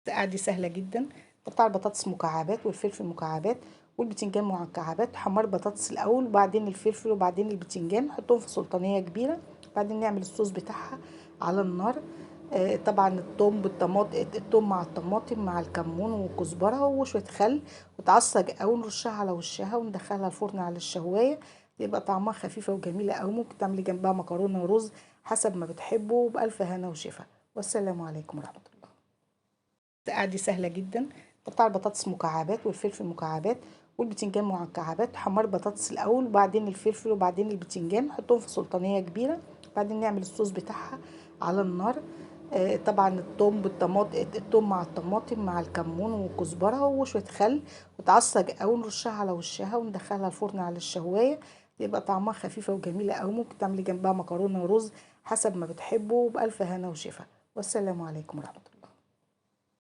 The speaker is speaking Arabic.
دي سهلة جدا. قطع البطاطس مكعبات والفلفل مكعبات والبتنجان مكعبات. حمر البطاطس الأول وبعدين الفلفل وبعدين البتنجان، نحطهم في سلطانية كبيرة. بعدين نعمل الصوص بتاعها على النار. طبعا التوم مع الطماطم مع الكمون والكزبرة وشوية خل وتعصج أوي، نرشها على وشها وندخلها الفرن على الشواية. يبقى طعمها خفيفة وجميلة أوي. ممكن تعملي جنبها مكرونة ورز حسب ما بتحبوا، بألف هنا وشفا. والسلام عليكم ورحمة الله. دي سهلة جدا. قطع البطاطس مكعبات والفلفل مكعبات والبتنجان مكعبات. حمر البطاطس الأول وبعدين الفلفل وبعدين البتنجان، نحطهم في سلطانية كبيرة. بعدين نعمل الصوص بتاعها على النار. طبعا التوم مع الطماطم مع الكمون والكزبرة وشوية خل وتعصج أوي، نرشها على وشها وندخلها الفرن على الشواية. يبقى طعمها خفيفة وجميلة أوي. ممكن تعملي جنبها مكرونة ورز حسب ما بتحبوا، بألف هنا وشفا. والسلام عليكم ورحمة الله.